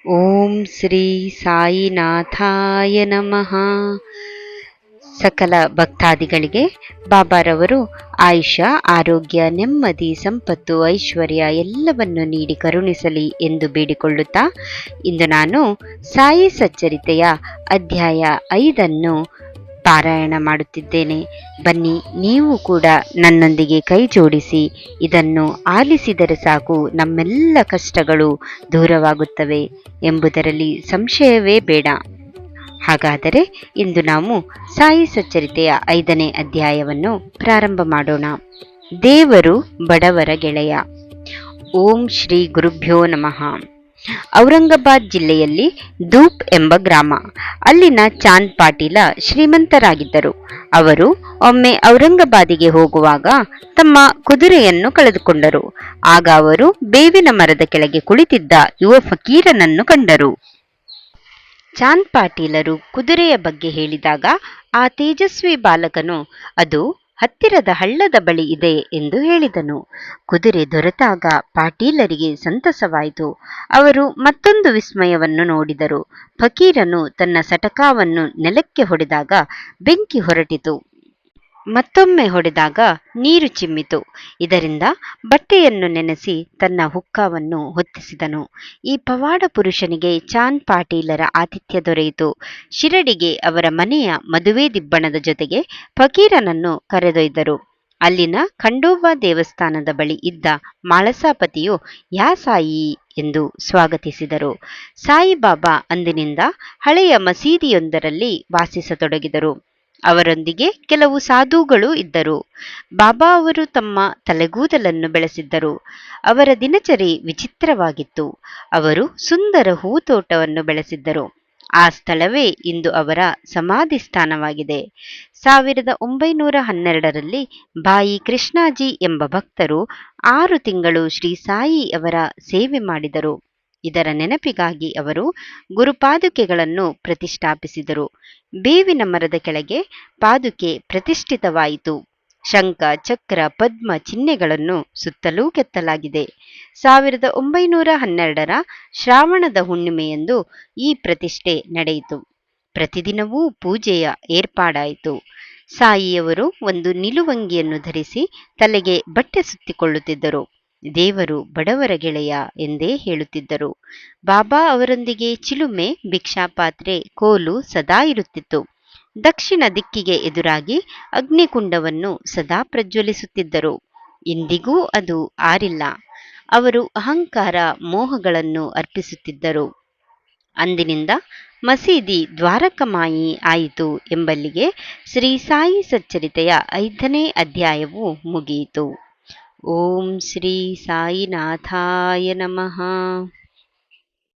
ಓಂ ಶ್ರೀ ಸಾಯಿನಾಥಾಯ ನಮಃ. ಸಕಲ ಭಕ್ತಾದಿಗಳಿಗೆ ಬಾಬಾರವರು ಆಯುಷ್ಯ, ಆರೋಗ್ಯ, ನೆಮ್ಮದಿ, ಸಂಪತ್ತು, ಐಶ್ವರ್ಯ ಎಲ್ಲವನ್ನು ನೀಡಿ ಕರುಣಿಸಲಿ ಎಂದು ಬೇಡಿಕೊಳ್ಳುತ್ತಾ, ಇಂದು ನಾನು ಸಾಯಿ ಸಚ್ಚರಿತೆಯ ಅಧ್ಯಾಯ 5 ಪಾರಾಯಣ ಮಾಡುತ್ತಿದ್ದೇನೆ. ಬನ್ನಿ, ನೀವು ಕೂಡ ನನ್ನೊಂದಿಗೆ ಕೈ ಜೋಡಿಸಿ ಇದನ್ನು ಆಲಿಸಿದರೆ ಸಾಕು, ನಮ್ಮೆಲ್ಲ ಕಷ್ಟಗಳು ದೂರವಾಗುತ್ತವೆ ಎಂಬುದರಲ್ಲಿ ಸಂಶಯವೇ ಬೇಡ. ಹಾಗಾದರೆ ಇಂದು ನಾವು ಸಾಯಿ ಸಚ್ಚರಿತೆಯ 5ನೇ ಅಧ್ಯಾಯವನ್ನು ಪ್ರಾರಂಭ ಮಾಡೋಣ. ದೇವರು ಬಡವರ ಗೆಳೆಯ. ಓಂ ಶ್ರೀ ಗುರುಭ್ಯೋ ನಮಃ. ಔರಂಗಾಬಾದ್ ಜಿಲ್ಲೆಯಲ್ಲಿ ಧೂಪ್ ಎಂಬ ಗ್ರಾಮ. ಅಲ್ಲಿನ ಚಾಂದ್ ಪಾಟೀಲ ಶ್ರೀಮಂತರಾಗಿದ್ದರು. ಅವರು ಒಮ್ಮೆ ಔರಂಗಾಬಾದಿಗೆ ಹೋಗುವಾಗ ತಮ್ಮ ಕುದುರೆಯನ್ನು ಕಳೆದುಕೊಂಡರು. ಆಗ ಅವರು ಬೇವಿನ ಮರದ ಕೆಳಗೆ ಕುಳಿತಿದ್ದ ಯುವ ಫಕೀರನನ್ನು ಕಂಡರು. ಚಾಂದ್ ಪಾಟೀಲರು ಕುದುರೆಯ ಬಗ್ಗೆ ಹೇಳಿದಾಗ ಆ ತೇಜಸ್ವಿ ಬಾಲಕನು ಅದು ಹತ್ತಿರದ ಹಳ್ಳದ ಬಳಿ ಇದೆ ಎಂದು ಹೇಳಿದನು. ಕುದುರೆ ದೊರೆತಾಗ ಪಾಟೀಲರಿಗೆ ಸಂತಸವಾಯಿತು. ಅವರು ಮತ್ತೊಂದು ವಿಸ್ಮಯವನ್ನು ನೋಡಿದರು. ಫಕೀರನು ತನ್ನ ಸಟಕಾವನ್ನು ನೆಲಕ್ಕೆ ಹೊಡೆದಾಗ ಬೆಂಕಿ ಹೊರಟಿತು. ಮತ್ತೊಮ್ಮೆ ಹೊಡೆದಾಗ ನೀರು ಚಿಮ್ಮಿತು. ಇದರಿಂದ ಬಟ್ಟೆಯನ್ನು ನೆನೆಸಿ ತನ್ನ ಹುಕ್ಕಾವನ್ನು ಹೊತ್ತಿಸಿದನು. ಈ ಪವಾಡ ಪುರುಷನಿಗೆ ಚಾಂದ್ ಪಾಟೀಲರ ಆತಿಥ್ಯ ದೊರೆಯಿತು. ಶಿರಡಿಗೆ ಅವರ ಮನೆಯ ಮದುವೆ ದಿಬ್ಬಣದ ಜೊತೆಗೆ ಫಕೀರನನ್ನು ಕರೆದೊಯ್ದರು. ಅಲ್ಲಿನ ಖಂಡೋಬಾ ದೇವಸ್ಥಾನದ ಬಳಿ ಇದ್ದ ಮಾಳಸಾಪತಿಯು ಯಾ ಸಾಯಿ ಎಂದು ಸ್ವಾಗತಿಸಿದರು. ಸಾಯಿಬಾಬಾ ಅಂದಿನಿಂದ ಹಳೆಯ ಮಸೀದಿಯೊಂದರಲ್ಲಿ ವಾಸಿಸತೊಡಗಿದರು. ಅವರೊಂದಿಗೆ ಕೆಲವು ಸಾಧುಗಳೂ ಇದ್ದರು. ಬಾಬಾ ಅವರು ತಮ್ಮ ತಲೆಗೂದಲನ್ನು ಬೆಳೆಸಿದ್ದರು. ಅವರ ದಿನಚರಿ ವಿಚಿತ್ರವಾಗಿತ್ತು. ಅವರು ಸುಂದರ ಹೂತೋಟವನ್ನು ಬೆಳೆಸಿದ್ದರು. ಆ ಸ್ಥಳವೇ ಇಂದು ಅವರ ಸಮಾಧಿ ಸ್ಥಾನವಾಗಿದೆ. 1912ರಲ್ಲಿ ಭಾಯಿ ಕೃಷ್ಣಾಜಿ ಎಂಬ ಭಕ್ತರು 6 ತಿಂಗಳು ಶ್ರೀ ಸಾಯಿ ಅವರ ಸೇವೆ ಮಾಡಿದರು. ಇದರ ನೆನಪಿಗಾಗಿ ಅವರು ಗುರುಪಾದುಕೆಗಳನ್ನು ಪ್ರತಿಷ್ಠಾಪಿಸಿದರು. ಬೇವಿನ ಮರದ ಕೆಳಗೆ ಪಾದುಕೆ ಪ್ರತಿಷ್ಠಿತವಾಯಿತು. ಶಂಖ, ಚಕ್ರ, ಪದ್ಮ ಚಿಹ್ನೆಗಳನ್ನು ಸುತ್ತಲೂ ಕೆತ್ತಲಾಗಿದೆ. 1912ರ ಶ್ರಾವಣದ ಹುಣ್ಣಿಮೆಯಂದು ಈ ಪ್ರತಿಷ್ಠೆ ನಡೆಯಿತು. ಪ್ರತಿದಿನವೂ ಪೂಜೆಯ ಏರ್ಪಾಡಾಯಿತು. ಸಾಯಿಯವರು ಒಂದು ನಿಲುವಂಗಿಯನ್ನು ಧರಿಸಿ ತಲೆಗೆ ಬಟ್ಟೆ ಸುತ್ತಿಕೊಳ್ಳುತ್ತಿದ್ದರು. ದೇವರು ಬಡವರ ಗೆಳೆಯ ಎಂದೇ ಹೇಳುತ್ತಿದ್ದರು. ಬಾಬಾ ಅವರೊಂದಿಗೆ ಚಿಲುಮೆ, ಭಿಕ್ಷಾಪಾತ್ರೆ, ಕೋಲು ಸದಾ ಇರುತ್ತಿತ್ತು. ದಕ್ಷಿಣ ದಿಕ್ಕಿಗೆ ಎದುರಾಗಿ ಅಗ್ನಿಕುಂಡವನ್ನು ಸದಾ ಪ್ರಜ್ವಲಿಸುತ್ತಿದ್ದರು. ಇಂದಿಗೂ ಅದು ಆರಿಲ್ಲ. ಅವರು ಅಹಂಕಾರ, ಮೋಹಗಳನ್ನು ಅರ್ಪಿಸುತ್ತಿದ್ದರು. ಅಂದಿನಿಂದ ಮಸೀದಿ ದ್ವಾರಕಮಾಯಿ ಆಯಿತು ಎಂಬಲ್ಲಿಗೆ ಶ್ರೀ ಸಾಯಿ ಸಚ್ಚರಿತೆಯ 5ನೇ ಅಧ್ಯಾಯವು ಮುಗಿಯಿತು. ಓಂ ಶ್ರೀ ಸಾಯಿನಾಥಾಯ ನಮಃ.